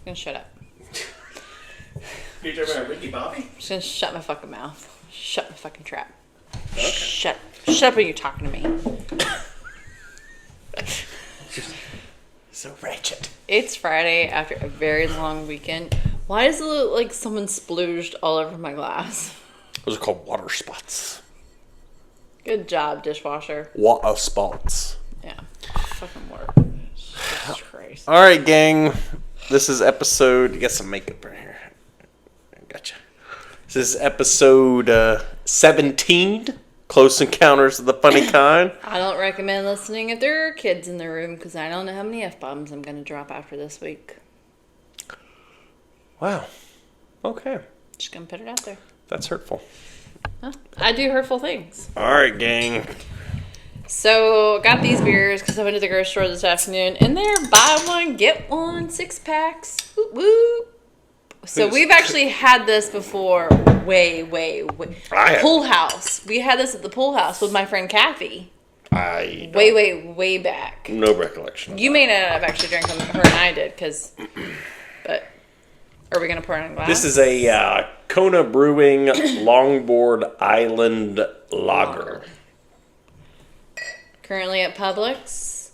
gonna shut up. You're talking about Ricky Bobby? I'm just gonna shut my fucking mouth. Shut my fucking trap. Okay. Shut up when you're talking to me. So wretched. It's Friday after a very long weekend. Why does it look like someone splooged all over my glass? Those are called water spots. Good job, dishwasher. Water spots. Yeah. Fucking work. Jesus Christ. All right, gang. This is episode... You got some makeup right here. Gotcha. This is episode 17. Close Encounters of the Funny Kind. I don't recommend listening if there are kids in the room because I don't know how many F-bombs I'm going to drop after this week. Wow. Okay. Just going to put it out there. That's hurtful. Huh? I do hurtful things. All right, gang. So, got these beers because I went to the grocery store this afternoon, and they're buy one, get one, 6-packs. Whoop, whoop. So, we've actually had this before way. Pool house. We had this at the pool house with my friend Kathy. Way back. No recollection. You may not have actually drank them. Her and I did, but are we going to pour it in a glass? This is a Kona Brewing Longboard Island Lager. Currently at Publix.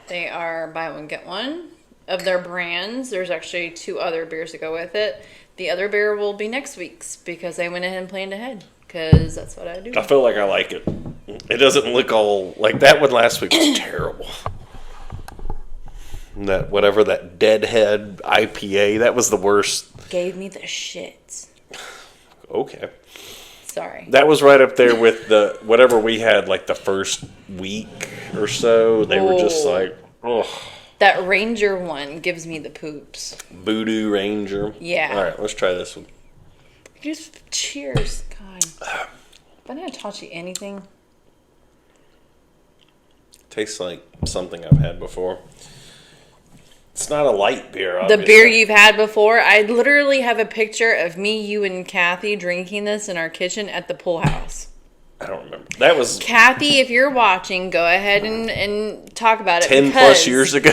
They are buy one, get one. Of their brands, there's actually 2 other beers to go with it. The other beer will be next week's because I went ahead and planned ahead. Because that's what I do. I feel like I like it. It doesn't look all... Like, that one last week was terrible. That Deadhead IPA, that was the worst. Gave me the shits. Okay. Sorry. That was right up there with the... Whatever we had, like, the first week or so. They were just like... Oh. That Ranger one gives me the poops. Voodoo Ranger. Yeah. All right, let's try this one. Just cheers. God. If I didn't taught you anything. Tastes like something I've had before. It's not a light beer, obviously. The beer you've had before. I literally have a picture of me, you, and Kathy drinking this in our kitchen at the pool house. I don't remember. That was... Kathy, if you're watching, go ahead and talk about it. 10 plus years ago.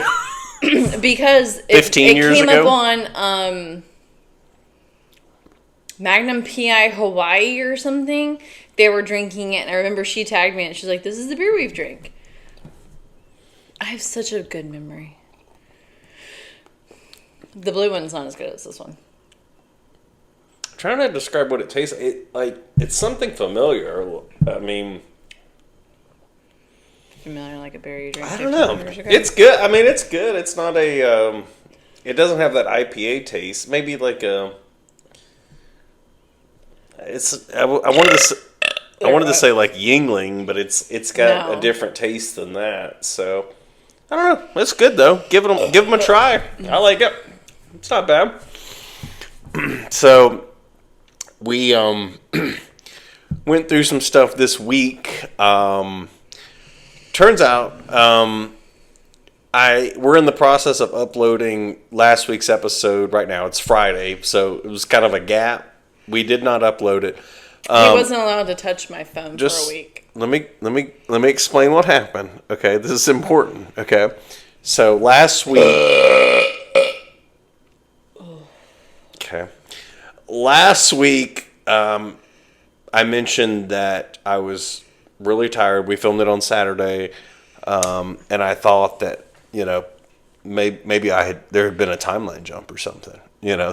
Because 15 years ago? It came up on Magnum P.I. Hawaii or something. They were drinking it, and I remember she tagged me, and she's like, this is the beer we've drank. I have such a good memory. The blue one's not as good as this one. I'm trying to describe what it tastes like. It's something familiar. I mean... Familiar like a beer you drank. I don't know. It's good. I mean, it's good. It's not a... it doesn't have that IPA taste. Maybe like a... It's... I wanted to say like Yingling, but it's got a different taste than that. So I don't know. It's good though. Give them a try. I like it. It's not bad. So we went through some stuff this week. Turns out we're in the process of uploading last week's episode right now. It's Friday, so it was kind of a gap. We did not upload it. He wasn't allowed to touch my phone for a week. Let me explain what happened. Okay, this is important. Okay, so last week. Last week, I mentioned that I was really tired. We filmed it on Saturday, and I thought that maybe there had been a timeline jump or something.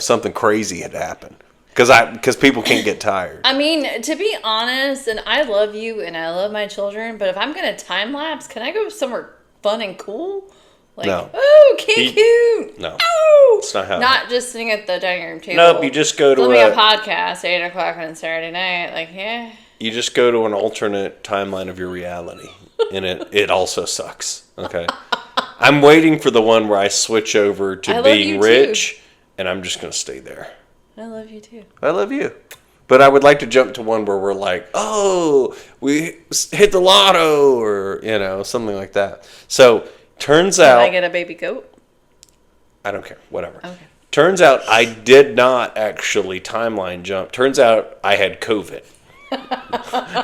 Something crazy had happened. Because people can't get tired. I mean, to be honest, and I love you and I love my children, but if I'm going to time lapse, can I go somewhere fun and cool? Like, no. Oh, cute. No. Oh. It's not how. Not just sitting at the dining room table. Nope, you just go to a podcast 8 o'clock on Saturday night. Like, yeah. You just go to an alternate timeline of your reality. And it also sucks. Okay. I'm waiting for the one where I switch over to being rich, and I'm just going to stay there. I love you too. I love you. But I would like to jump to one where we're like, oh, we hit the lotto or, something like that. So, turns out... Can I get a baby goat? I don't care. Whatever. Okay. Turns out I did not actually timeline jump. Turns out I had COVID.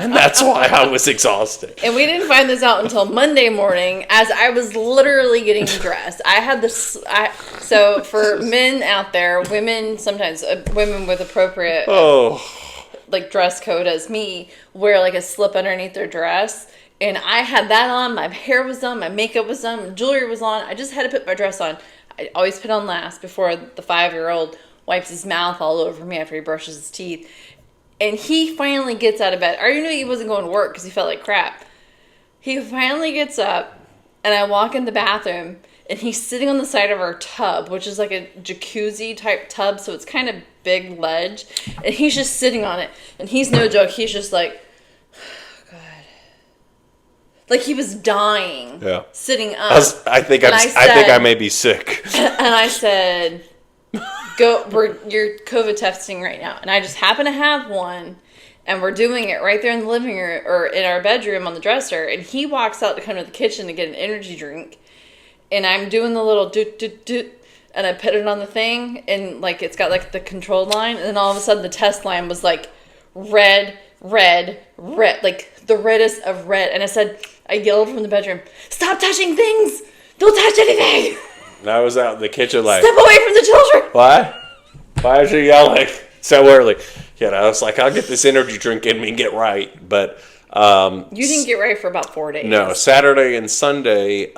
And that's why I was exhausted. And we didn't find this out until Monday morning as I was literally getting dressed. I had this. So for men out there, women sometimes, women with appropriate like dress code as me, wear like a slip underneath their dress. And I had that on. My hair was done. My makeup was done. My jewelry was on. I just had to put my dress on. I always put on last before the 5-year-old wipes his mouth all over me after he brushes his teeth. And he finally gets out of bed. I already knew he wasn't going to work because he felt like crap. He finally gets up, and I walk in the bathroom, and he's sitting on the side of our tub, which is like a jacuzzi type tub, so it's kind of big ledge. And he's just sitting on it. And he's no joke. He's just like, oh, God. Like he was dying. Yeah. Sitting up. I think I may be sick. And I said, you're COVID testing right now. And I just happen to have one. And we're doing it right there in the living room or in our bedroom on the dresser. And he walks out to come to the kitchen to get an energy drink. And I'm doing the little doot, doot, doot. And I put it on the thing. And like it's got like the control line. And then all of a sudden the test line was like red, red, red. Like the reddest of red. And I yelled from the bedroom, stop touching things. Don't touch anything. And I was out in the kitchen like, step away from the children. Why? Why is she yelling so early? You know, I was like, I'll get this energy drink in me and get right. But you didn't get right for about 4 days. No, Saturday and Sunday.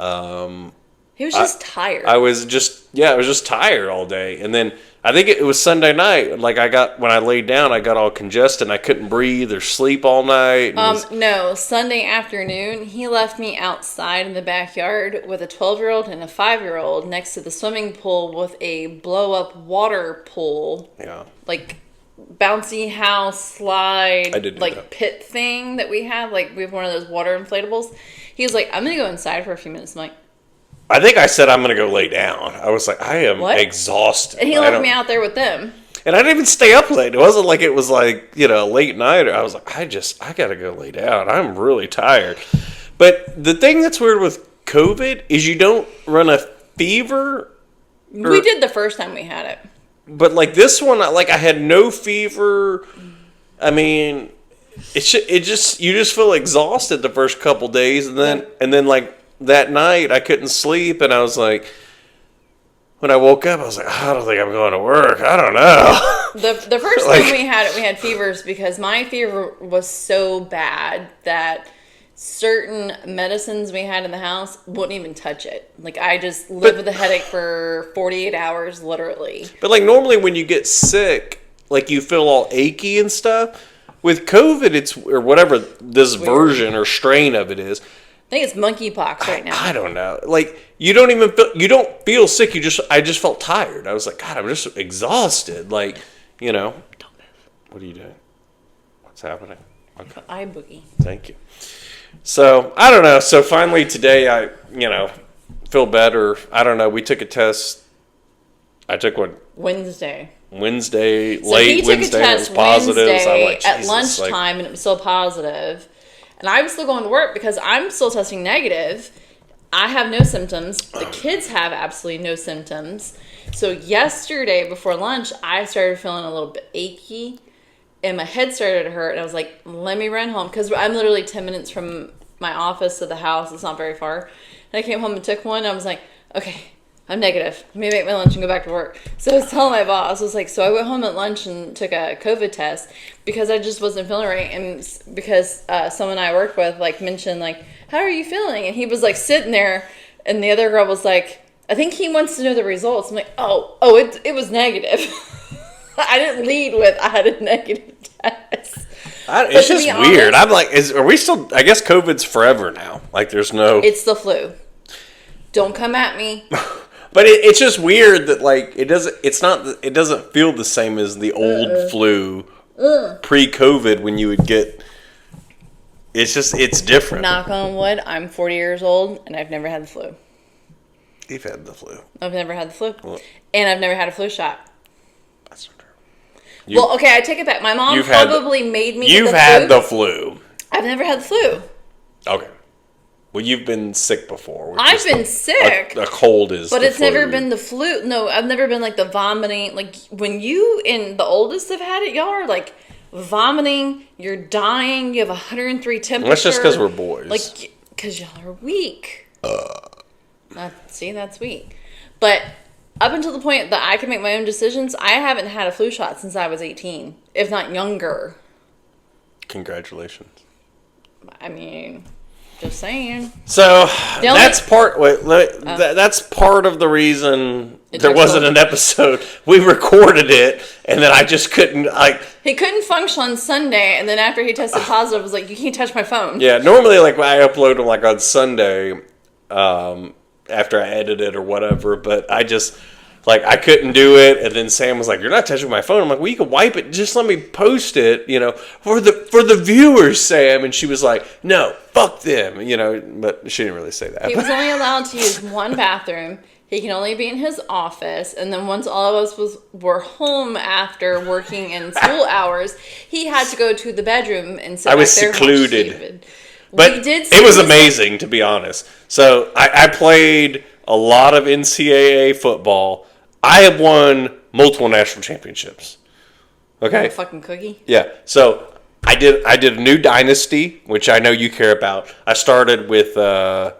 He was just tired. I was just tired all day. And then I think it was Sunday night. Like when I laid down, I got all congested and I couldn't breathe or sleep all night. No, Sunday afternoon, he left me outside in the backyard with a 12-year-old and a 5-year-old next to the swimming pool with a blow-up water pool. Yeah. Like bouncy house slide, like that. pit thing that we have. Like we have one of those water inflatables. He was like, I'm going to go inside for a few minutes. I'm like, I think I said I'm going to go lay down. I was like, I am exhausted. And he left me out there with them. And I didn't even stay up late. It wasn't like it was like, late night. I was like, I got to go lay down. I'm really tired. But the thing that's weird with COVID is you don't run a fever. We did the first time we had it. But like this one, like I had no fever. I mean, you just feel exhausted the first couple days. And then like, that night I couldn't sleep and I was like, when I woke up I was like, I don't think I'm going to work. I don't know. The first time we had it, we had fevers because my fever was so bad that certain medicines we had in the house wouldn't even touch it. Like I just lived with a headache for 48 hours literally. But like normally when you get sick, like you feel all achy and stuff. With COVID, or whatever this version or strain of it is, I think it's monkeypox right now. I don't know. Like you don't feel sick. I just felt tired. I was like, God, I'm just exhausted. Like, Don't move. What are you doing? What's happening? Okay. Eye boogie. Thank you. So I don't know. So finally today, I feel better. I don't know. We took a test. I took one Wednesday, late Wednesday. It was positive. Wednesday so I'm like, at lunchtime, and it was still positive. And I was still going to work because I'm still testing negative. I have no symptoms. The kids have absolutely no symptoms. So yesterday before lunch, I started feeling a little bit achy and my head started to hurt. And I was like, let me run home because I'm literally 10 minutes from my office to the house. It's not very far. And I came home and took one. And I was like, okay, I'm negative. Let me make my lunch and go back to work. So I was telling my boss, I was like, so I went home at lunch and took a COVID test because I just wasn't feeling right. And because someone I worked with mentioned how are you feeling? And he was sitting there and the other girl was like, I think he wants to know the results. I'm like, it was negative. I didn't lead with I had a negative test. It's just weird. I'm like, are we still, I guess COVID's forever now. Like there's no. It's the flu. Don't come at me. But it's just weird that it doesn't feel the same as the old flu pre-COVID when you would get. It's different. Knock on wood. I'm 40 years old and I've never had the flu. You've had the flu. I've never had the flu, and I've never had a flu shot. That's not true. Okay, I take it back. My mom probably made me. You've had the flu. I've never had the flu. Okay. Well, you've been sick before. I've been sick. A cold is. But it's never been the flu. No, I've never been the vomiting. When you and the oldest have had it, y'all are vomiting, you're dying, you have 103 temperature. That's just because we're boys. Like, because y'all are weak. See, that's weak. But up until the point that I can make my own decisions, I haven't had a flu shot since I was 18, if not younger. Congratulations. I mean, just saying. So that's part. That's part of the reason there wasn't an episode. We recorded it, and then I just couldn't. He couldn't function on Sunday, and then after he tested positive, I was like, "You can't touch my phone." Yeah, normally I upload them on Sunday, after I edit it or whatever. But I just I couldn't do it, and then Sam was like, "You're not touching my phone." I'm like, "Well, you can wipe it. Just let me post it, for the viewers, Sam." And she was like, "No, fuck them," But she didn't really say that. He was only allowed to use one bathroom. He can only be in his office, and then once all of us were home after working in school hours, he had to go to the bedroom and sit. I was secluded. But it was amazing, to be honest. So I played a lot of NCAA football. I have won multiple national championships. Okay, fucking cookie. Yeah. So I did a new dynasty, which I know you care about. I started with I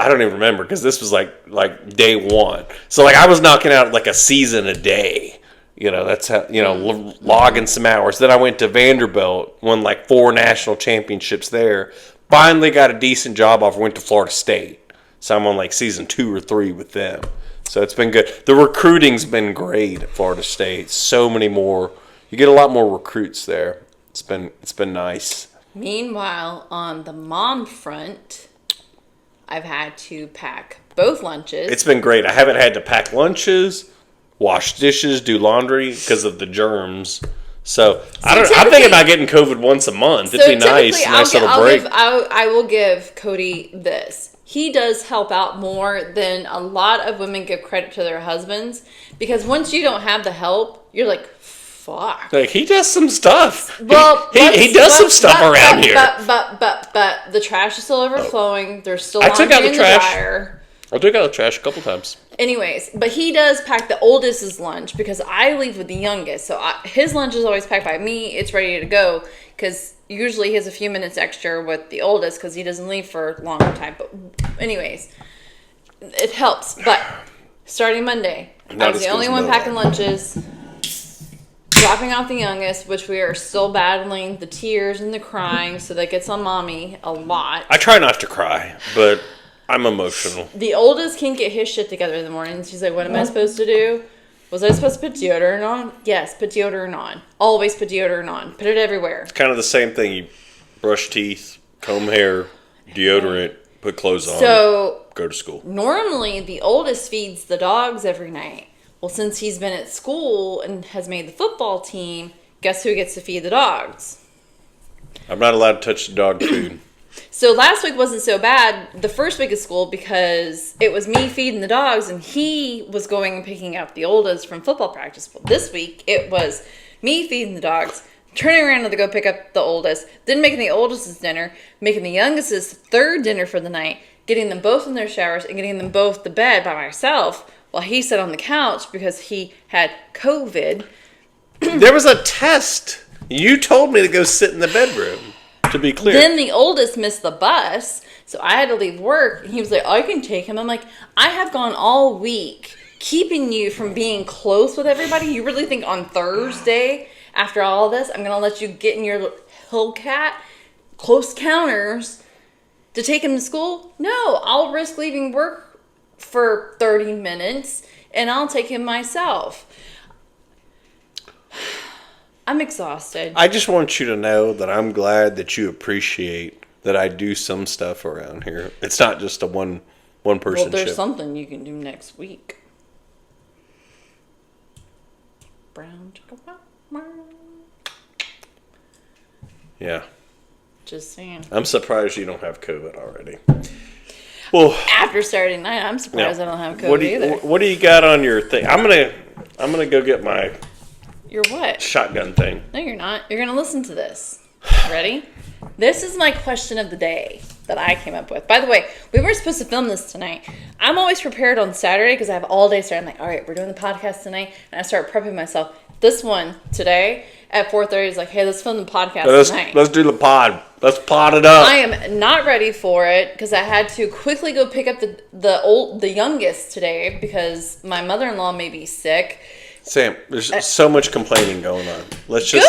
don't even remember because this was like day one. So I was knocking out a season a day. That's how, logging some hours. Then I went to Vanderbilt, won 4 national championships there. Finally got a decent job offer, went to Florida State. So I'm on season 2 or 3 with them. So it's been good. The recruiting's been great at Florida State. So many more. You get a lot more recruits there. It's been nice. Meanwhile, on the mom front, I've had to pack both lunches. It's been great. I haven't had to pack lunches, wash dishes, do laundry because of the germs. So I'm thinking about getting COVID once a month. It'd be nice little break. I will give Cody this. He does help out more than a lot of women give credit to their husbands, because once you don't have the help, you're like, fuck. He does some stuff. Well, he does some stuff around here. But the trash is still overflowing. There's still laundry in the dryer. I took out the trash a couple times. Anyways, but he does pack the oldest's lunch because I leave with the youngest. So his lunch is always packed by me. It's ready to go because usually he has a few minutes extra with the oldest because he doesn't leave for a long time. But anyways, it helps. But starting Monday, I was the only one packing lunches, dropping off the youngest, which we are still battling the tears and the crying. So that gets on mommy a lot. I try not to cry, but I'm emotional. The oldest can't get his shit together in the morning. She's like, what am I supposed to do? Was I supposed to put deodorant on? Yes, put deodorant on. Always put deodorant on. Put it everywhere. It's kind of the same thing. You brush teeth, comb hair, deodorant, put clothes on, go to school. Normally, the oldest feeds the dogs every night. Well, since he's been at school and has made the football team, guess who gets to feed the dogs? I'm not allowed to touch the dog food. So last week wasn't so bad, the first week of school, because it was me feeding the dogs and he was going and picking up the oldest from football practice. Well, this week it was me feeding the dogs, turning around to go pick up the oldest, then making the oldest's dinner, making the youngest's third dinner for the night, getting them both in their showers and getting them both to bed by myself while he sat on the couch because he had COVID. There was a test. You told me to go sit in the bedroom. To be clear. Then the oldest missed the bus, so I had to leave work. He was like, I can take him. I'm like, I have gone all week keeping you from being close with everybody. You really think on Thursday, after all this, I'm going to let you get in your Hellcat close counters to take him to school? No, I'll risk leaving work for 30 minutes, and I'll take him myself. I'm exhausted. I just want you to know that I'm glad that you appreciate that I do some stuff around here. It's not just a one person Well, there's ship. something you can do next week. Brown chocolate. Yeah. Just saying. I'm surprised you don't have COVID already. Well, after Saturday night, I'm surprised I don't have COVID either. What do you got on your thing? I'm gonna go get my your what? Shotgun thing. No, you're not. You're gonna listen to this. Ready? This is my question of the day that I came up with. By the way, we were supposed to film this tonight. I'm always prepared on Saturday because I have all day Saturday. I'm like, all right, we're doing the podcast tonight, and I start prepping myself. this one today at 4:30 is like, hey, let's film the podcast tonight. Let's do the pod. Let's pod it up. I am not ready for it because I had to quickly go pick up the youngest today because my mother-in-law may be sick. Sam, there's so much complaining going on. Let's just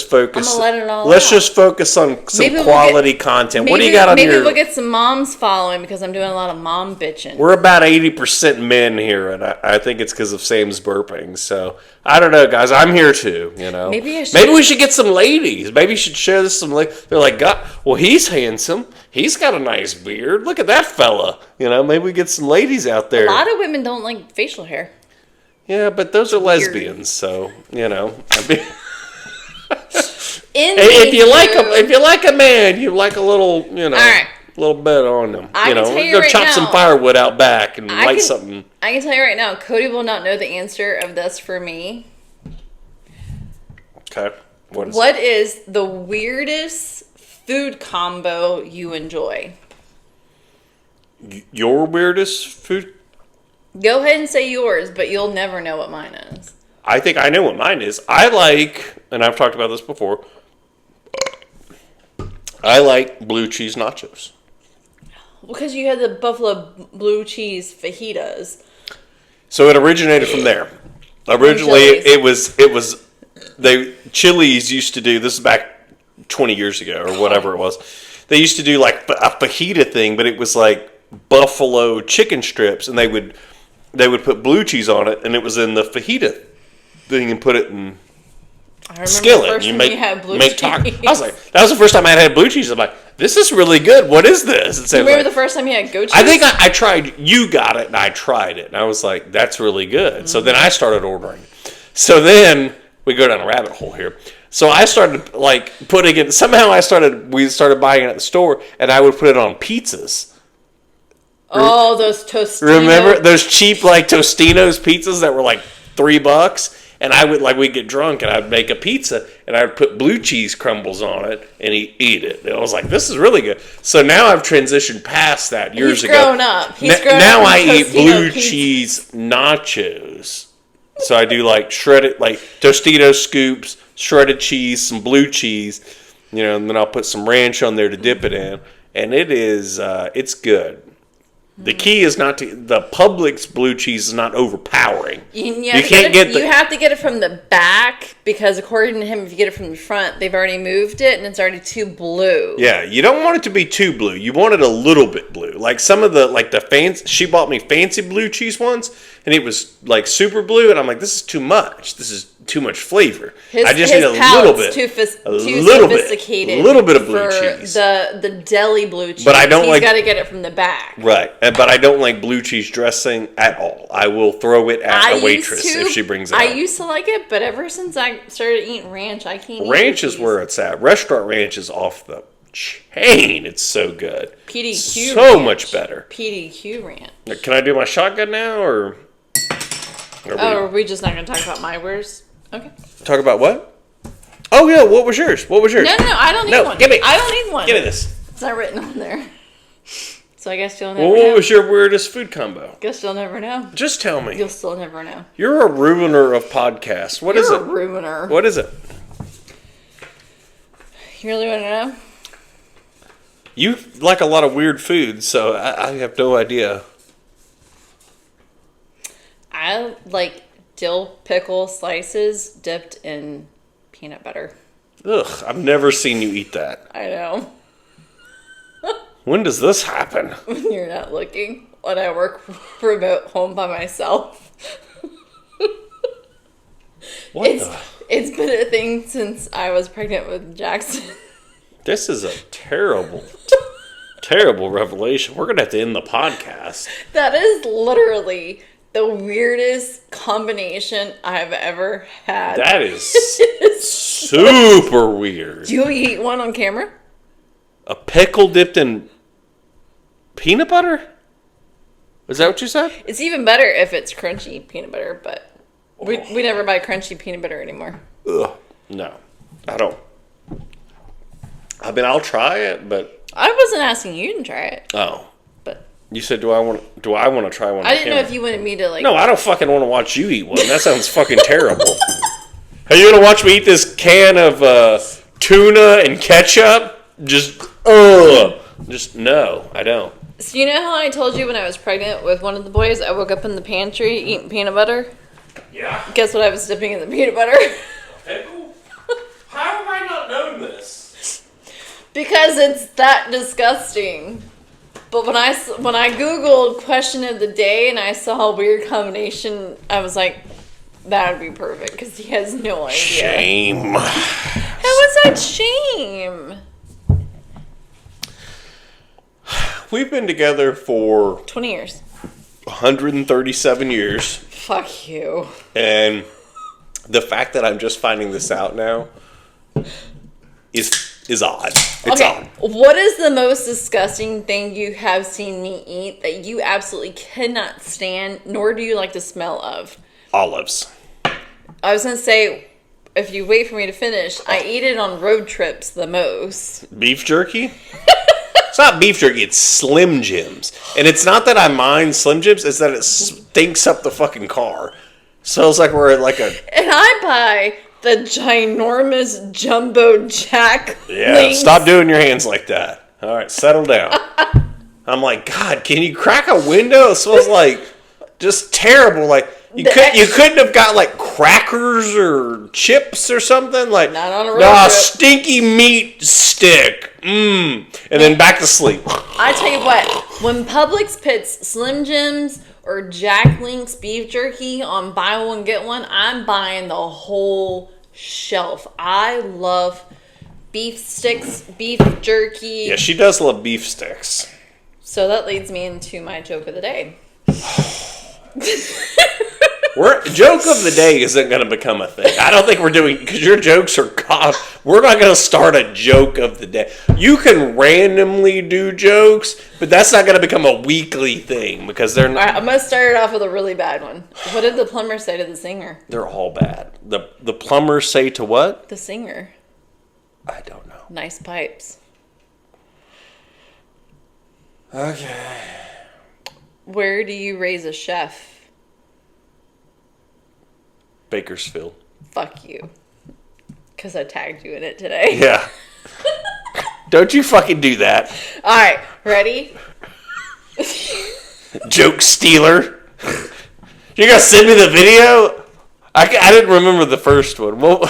focus. I'm gonna let it all Let's out. just focus on some quality content. What do you got on Maybe your... we'll get some moms following because I'm doing a lot of mom bitching. We're about 80% men here, and I think it's because of Sam's burping. So I don't know, guys. I'm here too. You know, maybe we should get some ladies. Maybe you should share this some. They're like, God, well, he's handsome. He's got a nice beard. Look at that fella. You know, maybe we get some ladies out there. A lot of women don't like facial hair. Yeah, but those are lesbians, so you know. I mean, if you like a man, you like a little, you know, little bit on them. Go chop some firewood out back and light something. I can tell you right now, Cody will not know the answer of this for me. Okay, what is the weirdest food combo you enjoy? Your weirdest food? Go ahead and say yours, but you'll never know what mine is. I think I know what mine is. I like, and I've talked about this before, I like blue cheese nachos. Because you had the buffalo blue cheese fajitas. So it originated from there. Originally, it was Chili's used to do, this is back 20 years ago or whatever it was. They used to do like a fajita thing, but it was like buffalo chicken strips, and they would put blue cheese on it, and it was in the fajita thing, and put it in skillet. You make tacos. I was like, that was the first time I had blue cheese. I'm like, this is really good. What is this? Do you remember the first time you had goat cheese? I think I tried. You got it, and I tried it, and I was like, that's really good. Mm-hmm. So then I started ordering. So then we go down a rabbit hole here. So I started like putting it. Somehow we started buying it at the store, and I would put it on pizzas. Oh, those Tostinos. Remember those cheap like Tostinos pizzas that were like $3? And I would we'd get drunk and I'd make a pizza and I'd put blue cheese crumbles on it and eat it. And I was like, this is really good. So now I've transitioned past that years ago. He's grown up. Now I eat blue cheese nachos. So I do like shredded, like Tostito scoops, shredded cheese, some blue cheese, you know, and then I'll put some ranch on there to dip it in. And it's good. The key is not to the Publix blue cheese is not overpowering. You have to get it from the back because according to him, if you get it from the front, they've already moved it and it's already too blue. Yeah, you don't want it to be too blue. You want it a little bit blue. Like some of the fancy. She bought me fancy blue cheese once, and it was like super blue, and I'm like, this is too much. This is too much flavor. I just need a little bit, too sophisticated, a little bit of blue cheese. The deli blue cheese, but I don't got to get it from the back, right? But I don't like blue cheese dressing at all. I will throw it at a waitress if she brings it. I used to like it, but ever since I started eating ranch, I can't. Ranch is where it's at. Restaurant ranch is off the chain. It's so good. PDQ, so ranch. Much better. PDQ ranch. Can I do my shotgun now, or? Are we just not going to talk about my wares? Okay. Talk about what? Oh yeah, what was yours? No, I don't need one. Give me. I don't need one. Give me this. It's not written on there. So I guess you'll never know. What was your weirdest food combo? Guess you'll never know. Just tell me. You'll still never know. You're a ruiner of podcasts. What is it? You're a ruiner. What is it? You really want to know? You like a lot of weird food, so I have no idea. I like dill pickle slices dipped in peanut butter. Ugh, I've never seen you eat that. I know. When does this happen? When you're not looking. When I work remote home by myself. It's been a thing since I was pregnant with Jackson. This is a terrible, terrible revelation. We're going to have to end the podcast. That is literally the weirdest combination I've ever had. That is super weird. Do you eat one on camera? A pickle dipped in peanut butter? Is that what you said? It's even better if it's crunchy peanut butter, but we never buy crunchy peanut butter anymore. Ugh. No, I don't. I mean, I'll try it, but I wasn't asking you to try it. Oh, but you said, do I want to try one? I didn't know if you wanted me to like. No, I don't fucking want to watch you eat one. That sounds fucking terrible. Are you gonna watch me eat this can of tuna and ketchup? Just no, I don't. So you know how I told you when I was pregnant with one of the boys, I woke up in the pantry eating peanut butter? Yeah. Guess what I was dipping in the peanut butter? Pickle? How have I not known this? Because it's that disgusting. But when I Googled question of the day and I saw a weird combination, I was like, that would be perfect because he has no idea. Shame. How was that shame? We've been together for 20 years. 137 years. Fuck you. And the fact that I'm just finding this out now is odd. It's odd. What is the most disgusting thing you have seen me eat that you absolutely cannot stand, nor do you like the smell of? Olives. I was going to say, if you wait for me to finish, I eat it on road trips the most. Beef jerky? It's not beef jerky, it's Slim Jims. And it's not that I mind Slim Jims, it's that it stinks up the fucking car. Smells like we're at like a... And I buy the ginormous jumbo jack Yeah, stop doing your hands like that. All right, settle down. I'm like, God, can you crack a window? It smells like just terrible. Like you couldn't have got like crackers or chips or something. Like not on a road trip. Stinky meat stick. And then back to sleep. I tell you what, when Publix puts Slim Jims or Jack Link's beef jerky on buy one get one, I'm buying the whole shelf. I love beef sticks, beef jerky. Yeah, she does love beef sticks. So that leads me into my joke of the day. Joke of the day isn't going to become a thing. I don't think we're doing, because your jokes are gone. We're not going to start a joke of the day. You can randomly do jokes, but that's not going to become a weekly thing because they're not. All right, I'm going to start it off with a really bad one. What did the plumber say to the singer? They're all bad. The plumber say to what? The singer. I don't know. Nice pipes. Okay. Where do you raise a chef? Bakersfield. Fuck you. Because I tagged you in it today. Yeah. Don't you fucking do that. Alright, ready? Joke stealer. You gonna send me the video? I didn't remember the first one. Well, what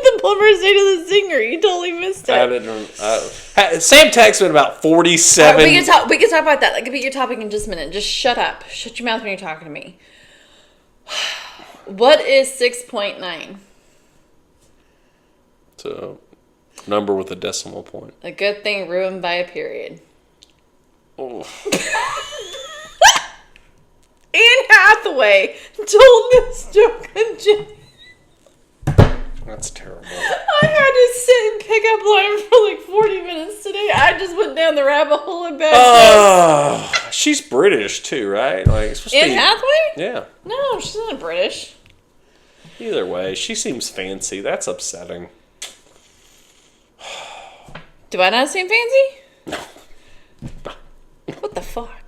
the plumber say to the singer? You totally missed it. I didn't. Sam texted me about 47. Right, we can talk about that. That could be your topic in just a minute. Just shut up. Shut your mouth when you're talking to me. What is 6.9? It's a number with a decimal point. A good thing ruined by a period. Oh. Anne Hathaway told this joke on Jimmy. That's terrible. I had to sit and pick up line for like 40 minutes today. I just went down the rabbit hole in bed. Oh, she's British too, right? Like it's supposed Anne to be, Hathaway? Yeah. No, she's not British. Either way, she seems fancy. That's upsetting. Do I not seem fancy? No. What the fuck?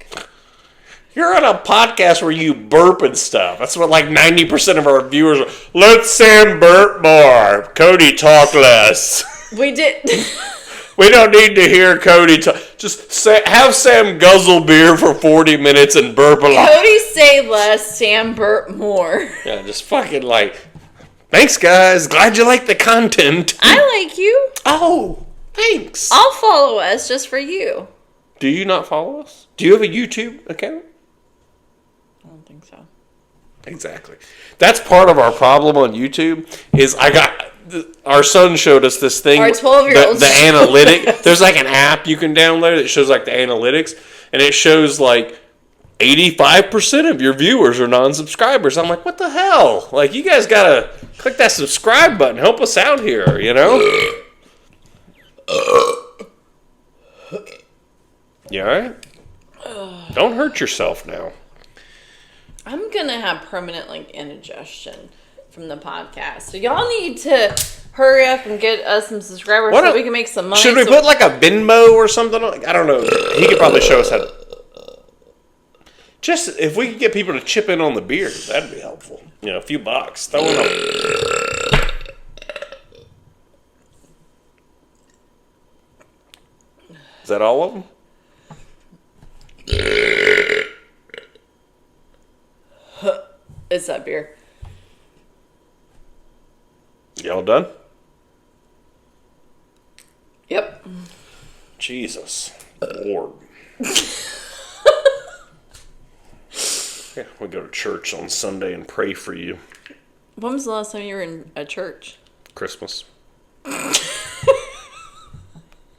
You're on a podcast where you burp and stuff. That's what like 90% of our viewers are. Let Sam burp more. Cody talk less. We did. We don't need to hear Cody talk. Just have Sam guzzle beer for 40 minutes and burp a lot. Cody say less, Sam burp more. Yeah, just fucking like, thanks guys. Glad you like the content. I like you. Oh, thanks. I'll follow us just for you. Do you not follow us? Do you have a YouTube account? I don't think so. Exactly. That's part of our problem on YouTube is our son showed us this thing. Our 12-year-old. The analytic. There's like an app you can download that shows like the analytics, and it shows like 85% of your viewers are non-subscribers. I'm like, what the hell? Like, you guys gotta click that subscribe button. Help us out here, you know? You alright? Don't hurt yourself now. I'm gonna have permanent like indigestion from the podcast. So y'all need to hurry up and get us some subscribers so we can make some money. Should we put like a Venmo or something? I don't know. He could probably show us how to. Just if we could get people to chip in on the beer, that'd be helpful. You know, a few bucks. Throw in a... Is that all of them? It's that beer. Y'all done? Yep. Jesus Lord. Yeah, we go to church on Sunday and pray for you. When was the last time you were in a church? Christmas.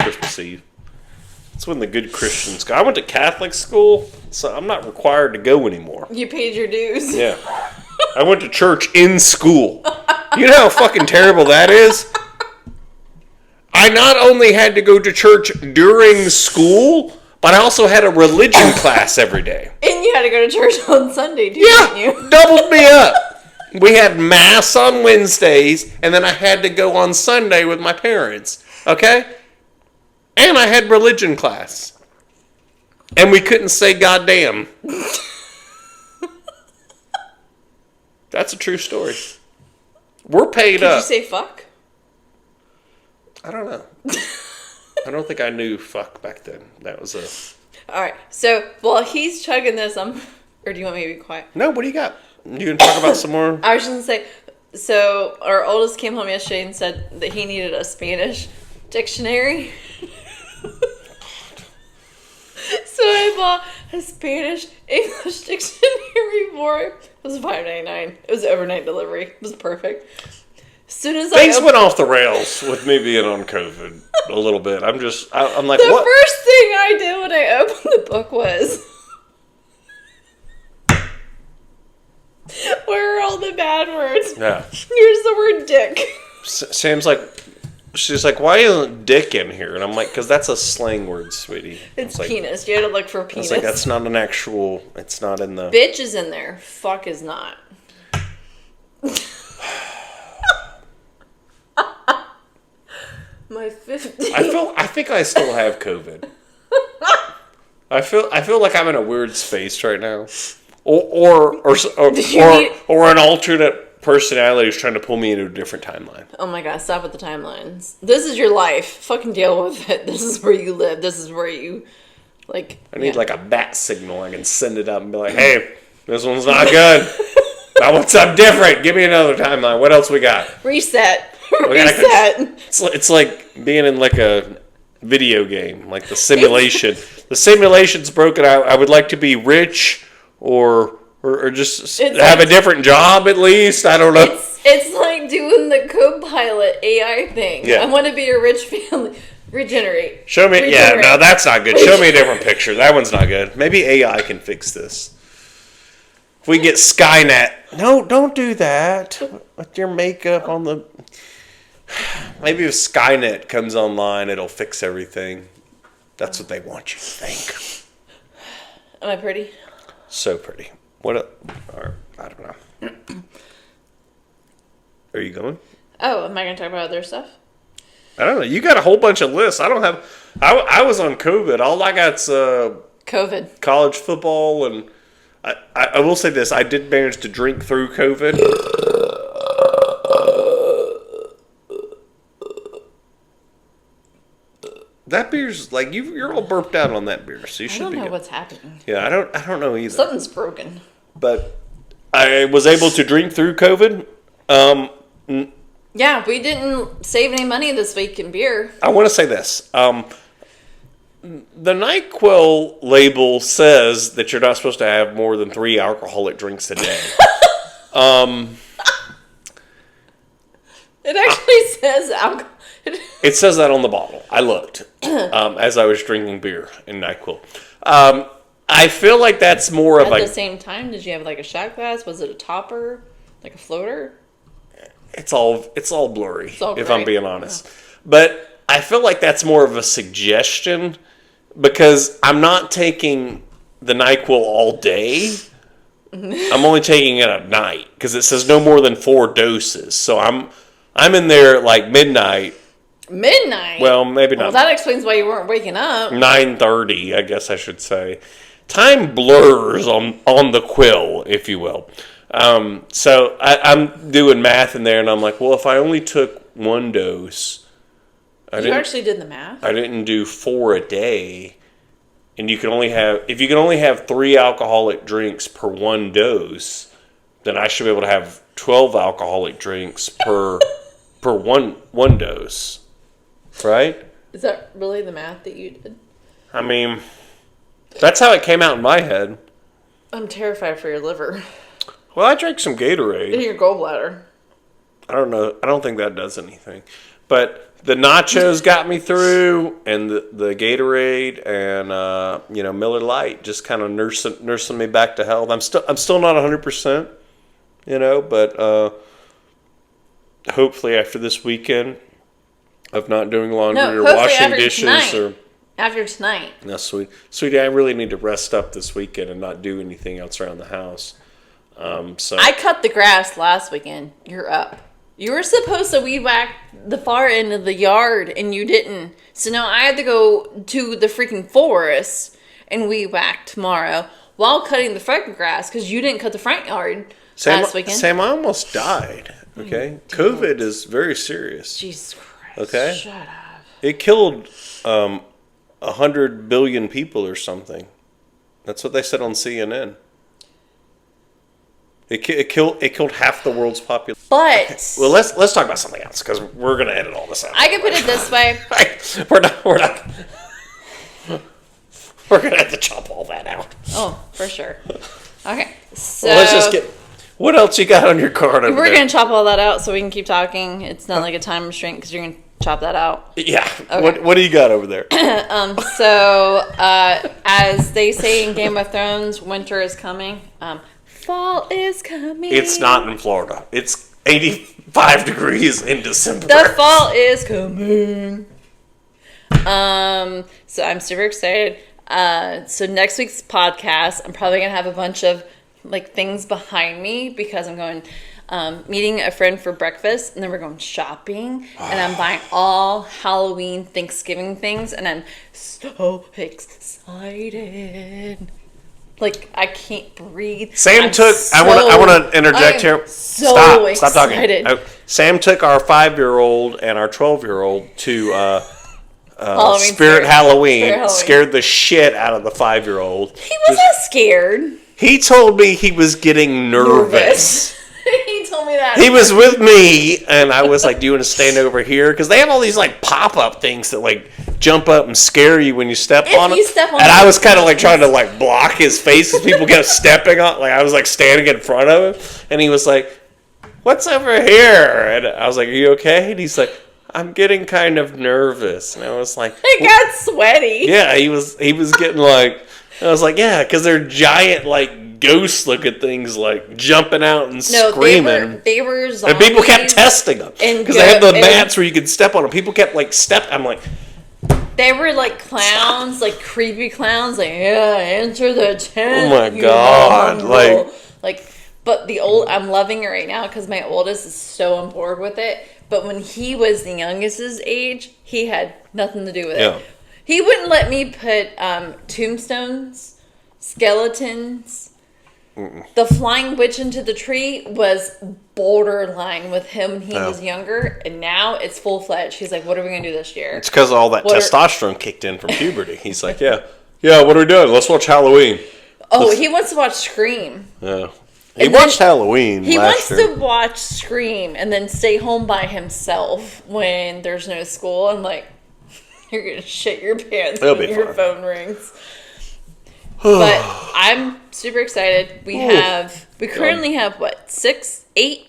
Christmas Eve. That's when the good Christians go. I went to Catholic school, so I'm not required to go anymore. You paid your dues? Yeah. I went to church in school. You know how fucking terrible that is? I not only had to go to church during school, but I also had a religion class every day. And you had to go to church on Sunday, too, Yeah, didn't you? doubled me up. We had mass on Wednesdays, and then I had to go on Sunday with my parents. Okay? And I had religion class. And we couldn't say goddamn. That's a true story. We're paid up. Did you say fuck? I don't know. I don't think I knew fuck back then. That was a... All right. So, while he's chugging this, or do you want me to be quiet? No, what do you got? You gonna talk about some more? I was just going to say, so our oldest came home yesterday and said that he needed a Spanish dictionary. So I bought a Spanish English dictionary for him. It was $5.99. It was overnight delivery. It was perfect. As soon as Things went off the rails with me being on COVID a little bit. I'm like, the what? first thing I did when I opened the book was, where are all the bad words? Yeah. Here's the word dick. Sam's like, she's like, why isn't dick in here? And I'm like, because that's a slang word, sweetie. It's like, penis. You had to look for penis. It's like, that's not an actual, it's not in the... Bitch is in there. Fuck is not. My 50. I think I still have COVID. I feel like I'm in a weird space right now. Or an alternate personality is trying to pull me into a different timeline. Oh my god, stop with the timelines. This is your life. Fucking deal with it. This is where you live. This is where you, like... I need like a bat signal. I can send it up and be like, hey, this one's not good. I want something different. Give me another timeline. What else we got? Reset. Reset. It's like being in like a video game, like the simulation. The simulation's broken. I would like to be rich or just have a different job at least. I don't know. It's like doing the Copilot AI thing. Yeah. I want to be a rich family. Regenerate. Show me. Yeah, no, that's not good. Show me a different picture. That one's not good. Maybe AI can fix this. If we get Skynet. No, don't do that. With your makeup on the... Maybe if Skynet comes online, it'll fix everything. That's what they want you to think. Am I pretty? So pretty. Or, I don't know. Are you going? Oh, am I going to talk about other stuff? I don't know. You got a whole bunch of lists. I don't have... I was on COVID. All I got's... COVID. College football, and... I will say this. I did manage to drink through COVID. That beer's like you're all burped out on that beer, so you should be. I don't know good. what's happening. Yeah, I don't know either. Something's broken. But I was able to drink through COVID. Yeah, we didn't save any money this week in beer. I want to say this. The NyQuil label says that you're not supposed to have more than 3 alcoholic drinks a day. It actually says alcohol. It says that on the bottle. I looked as I was drinking beer in NyQuil. I feel like that's more of At like... the same time, did you have like a shot glass? Was it a topper? Like a floater? It's all blurry, It's all if gray. I'm being honest. But I feel like that's more of a suggestion because I'm not taking the NyQuil all day. I'm only taking it at night because it says no more than 4 doses. So I'm in there at like midnight. Midnight? Well, maybe not. Well, that explains why you weren't waking up. 9:30, I guess I should say. time blurs on the quill, if you will. So I'm doing math in there, and I'm like, well, if I only took one dose, you actually did the math. I didn't do 4 a day, and if you can only have 3 alcoholic drinks per one dose, then I should be able to have 12 alcoholic drinks per one dose, right? Is that really the math that you did? I mean, that's how it came out in my head. I'm terrified for your liver. Well, I drank some Gatorade. And your gallbladder. I don't know. I don't think that does anything. But the nachos got me through, and the Gatorade and Miller Lite just kind of nursing me back to health. I'm still not 100%, but hopefully after this weekend of not doing laundry or washing dishes after tonight. No, sweetie, I really need to rest up this weekend and not do anything else around the house. So I cut the grass last weekend. You're up. You were supposed to weed whack the far end of the yard, and you didn't. So now I have to go to the freaking forest and weed whack tomorrow while cutting the front grass because you didn't cut the front yard last weekend. Sam, I almost died. Okay, COVID is very serious. Jesus Christ. Okay, shut up. It killed 100 billion people or something. That's what they said on CNN. It killed half the world's population. But okay. Well, let's talk about something else because we're gonna edit all this out. I can put it this way. We're not. We're gonna have to chop all that out. Oh, for sure. Okay, so well, let's just get. What else you got on your card over there? We're gonna chop all that out so we can keep talking. It's not like a time restraint because you're gonna chop that out. Yeah. Okay. What do you got over there? As they say in Game of Thrones, winter is coming. Fall is coming. It's not in Florida. It's 85 degrees in December. The fall is coming. So I'm super excited. So next week's podcast, I'm probably gonna have a bunch of things behind me because I'm going meeting a friend for breakfast, and then we're going shopping, and I'm buying all Halloween, Thanksgiving things, and I'm so excited. I can't breathe. Sam took. I want to interject here. Stop talking. Sam took our 5-year-old and our 12-year-old to Spirit Halloween. Scared the shit out of the 5-year-old. He wasn't scared. He told me he was getting nervous. He told me that. He was with me, and I was like, do you want to stand over here? Because they have all these pop-up things that jump up and scare you when you step on them. And I was kind of trying to block his face as people kept stepping on. I was standing in front of him, and he was like, what's over here? And I was like, are you okay? And he's like, I'm getting kind of nervous. And I was like, it got sweaty. Yeah, he was getting I was like, yeah, because they're giant ghost-looking things jumping out and screaming. They were zombies. And people kept testing them because they have the mats where you could step on them. People kept I'm like. They were clowns, creepy clowns. Enter the tent. Oh my god! But I'm loving it right now because my oldest is so on board with it. But when he was the youngest's age, he had nothing to do with it. He wouldn't let me put tombstones, skeletons. The flying witch into the tree was borderline with him when he was younger, and now it's full-fledged. He's like, what are we going to do this year? It's because all that testosterone kicked in from puberty. He's like, yeah, what are we doing? Let's watch Halloween. He wants to watch Scream. Yeah. He watched Halloween He wants to watch Scream and then stay home by himself when there's no school. I'm like, you're going to shit your pants when your phone rings. But I'm super excited. We currently have 6, 8?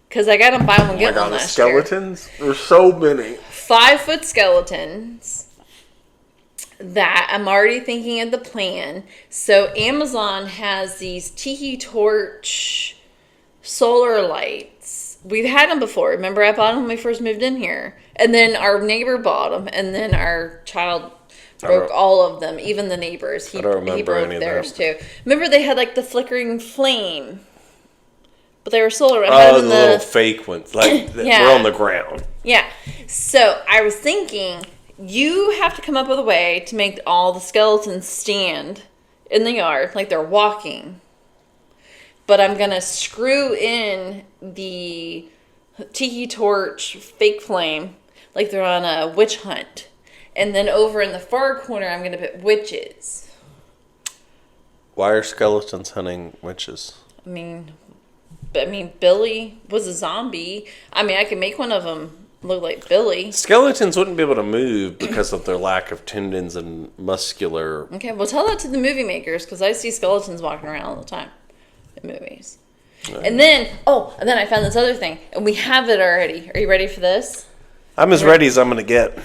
Because I got them buy one get one last skeletons? Year. There's so many. 5-foot skeletons that I'm already thinking of the plan. So Amazon has these tiki torch solar lights. We've had them before. Remember, I bought them when we first moved in here. And then our neighbor bought them. And then our child broke all of them, even the neighbors. He broke theirs too. Remember, they had the flickering flame, but they were solar. Oh, the little fake ones, were on the ground. Yeah. So I was thinking, you have to come up with a way to make all the skeletons stand in the yard like they're walking. But I'm going to screw in the tiki torch fake flame like they're on a witch hunt. And then over in the far corner, I'm going to put witches. Why are skeletons hunting witches? I mean, Billy was a zombie. I mean, I could make one of them look like Billy. Skeletons wouldn't be able to move because of their lack of tendons and muscular... Okay, well, tell that to the movie makers, because I see skeletons walking around all the time in movies. And then I found this other thing, and we have it already. Are you ready for this? I'm as ready as I'm going to get.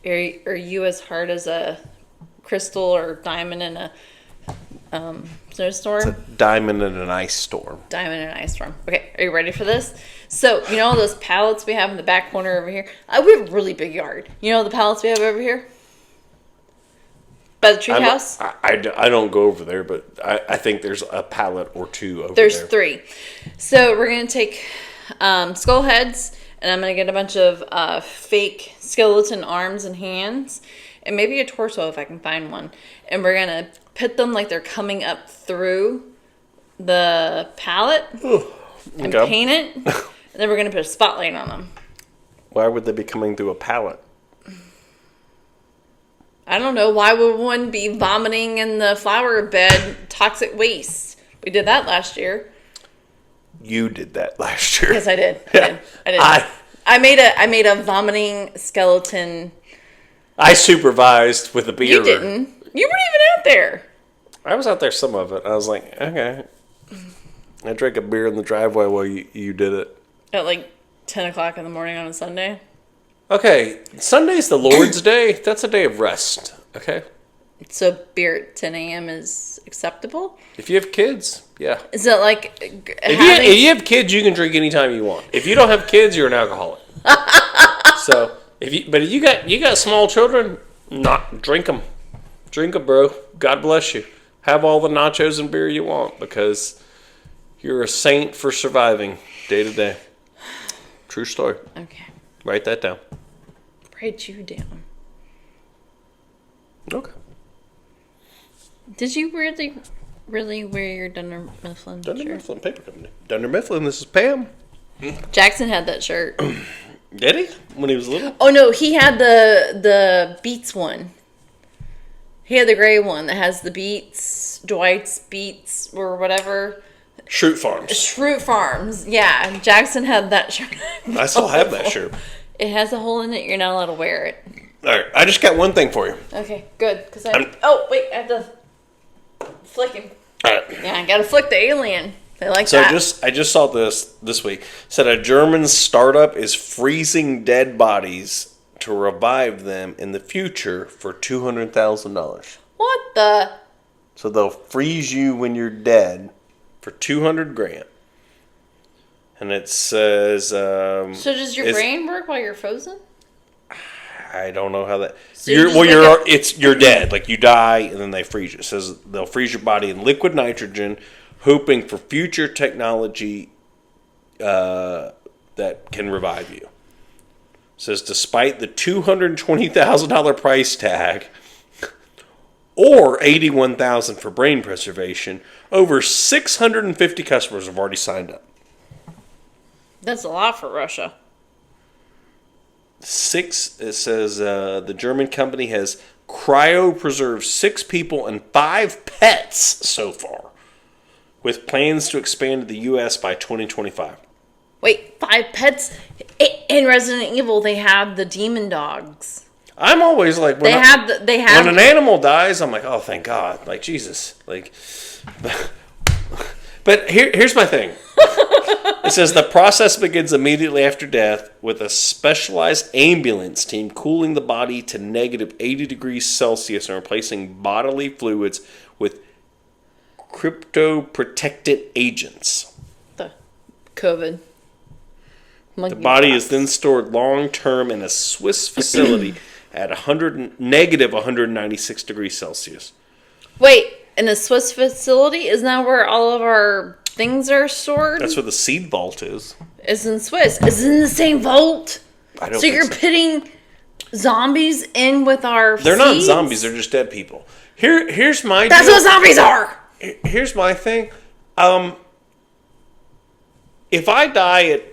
Are you as hard as a crystal or diamond in a snowstorm? It's a diamond in an ice storm. Diamond in an ice storm. Okay, are you ready for this? So, you know all those pallets we have in the back corner over here? We have a really big yard. You know the pallets we have over here? By the treehouse? I don't go over there, but I think there's a pallet or two over there. There's 3. So we're going to take skull heads, and I'm going to get a bunch of fake skeleton arms and hands, and maybe a torso if I can find one. And we're going to put them like they're coming up through the pallet and paint it. And then we're going to put a spotlight on them. Why would they be coming through a pallet? I don't know. Why would one be vomiting in the flower bed toxic waste? We did that last year. You did that last year. Yes, I did. I made a vomiting skeleton. I supervised with a beer. You didn't. You weren't even out there. I was out there some of it. I was like, okay. I drank a beer in the driveway while you did it. At like 10 o'clock in the morning on a Sunday. Okay, Sunday's the Lord's Day. That's a day of rest, okay? So beer at 10 a.m. is acceptable? If you have kids, yeah. Is it like... If you have kids, you can drink anytime you want. If you don't have kids, you're an alcoholic. So, if you got small children, drink them. Drink them, bro. God bless you. Have all the nachos and beer you want because you're a saint for surviving day to day. True story. Okay. Write that down. Write you down. Okay. Did you really wear your Dunder Mifflin shirt? Dunder Mifflin Paper Company. Dunder Mifflin, this is Pam. Jackson had that shirt. Did he? When he was little? Oh, no. He had the Beats one. He had the gray one that has the Beats, Dwight's Beats, or whatever. Shroot Farms. Shroot Farms. Yeah. Jackson had that shirt. I still have that shirt. It has a hole in it. You're not allowed to wear it. All right. I just got one thing for you. Okay, good. I have to flick him. All right. Yeah, I got to flick the alien. They like so that. I just saw this week. It said a German startup is freezing dead bodies to revive them in the future for $200,000. What the? So they'll freeze you when you're dead for $200,000. And it says. So does your brain work while you're frozen? I don't know how that. So you're dead. Like you die and then they freeze you. It says they'll freeze your body in liquid nitrogen, hoping for future technology that can revive you. It says despite the $220,000 price tag or $81,000 for brain preservation, over 650 customers have already signed up. That's a lot for Russia. It says the German company has cryopreserved 6 people and 5 pets so far, with plans to expand to the U.S. by 2025. Wait, 5 pets? In Resident Evil, they have the demon dogs. I'm always like, when an animal dies, I'm like, oh, thank God. Like, Jesus. Like, but here's my thing. It says the process begins immediately after death with a specialized ambulance team cooling the body to negative 80 degrees Celsius and replacing bodily fluids with cryptoprotectant agents. The COVID. The body is then stored long-term in a Swiss facility at negative 196 degrees Celsius. Wait, in a Swiss facility? Isn't that where all of our things are stored? That's where the seed vault is. It's in Swiss. Is it in the same vault? I don't so you're so. pitting zombies in with our They're seeds? not zombies. They're just dead people. Here's my That's deal. what zombies are! Here's my thing. If I die at,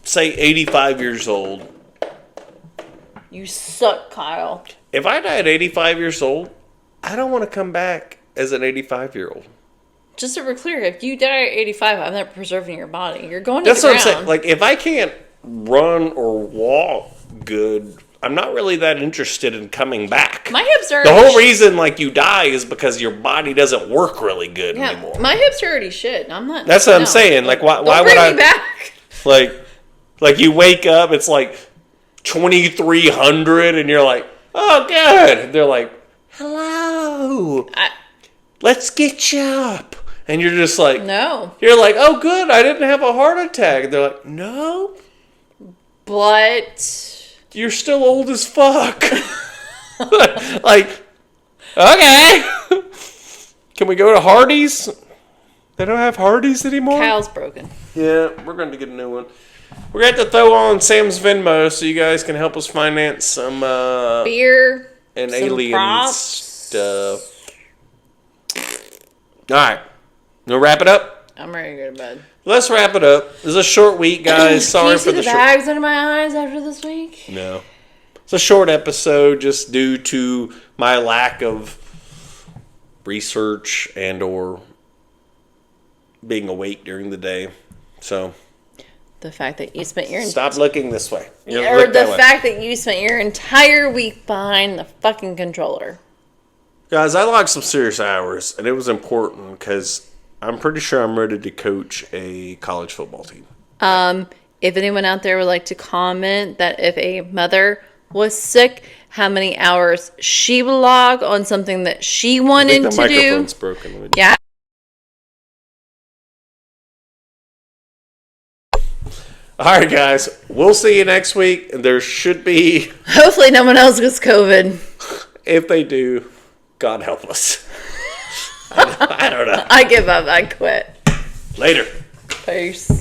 say, 85 years old. You suck, Kyle. If I die at 85 years old, I don't want to come back as an 85-year-old. Just so we're clear, if you die at 85, I'm not preserving your body. You're going to That's the ground. what I'm saying. Like, if I can't run or walk good, I'm not really that interested in coming back. My hips are... The whole reason, like, you die is because your body doesn't work really good anymore. My hips are already shit. I'm not... That's what I'm saying. Like, why would I... Don't bring me back. Like, you wake up, it's like 2,300, and you're like, oh, good. And they're like, hello. Let's get you up. And you're just like... No. You're like, oh, good. I didn't have a heart attack. And they're like, no. But... You're still old as fuck. Like, okay. Can we go to Hardee's? They don't have Hardee's anymore? Kyle's broken. Yeah, we're going to get a new one. We're going to have to throw on Sam's Venmo so you guys can help us finance some beer and some alien props. stuff. All right. We'll wrap it up? I'm ready to go to bed. Let's wrap it up. This is a short week, guys. Sorry for the bags under my eyes after this week? No. It's a short episode just due to my lack of research and or being awake during the day. So the fact that you spent your stop looking this way. Or the fact that you spent your entire week behind the fucking controller. Guys, I logged some serious hours, and it was important because I'm pretty sure I'm ready to coach a college football team. If anyone out there would like to comment that if a mother was sick, how many hours she would log on something that she wanted to do. The microphone's broken. Yeah. All right, guys. We'll see you next week. There should be... Hopefully no one else gets COVID. If they do, God help us. I don't know. I give up. I quit. Later. Peace.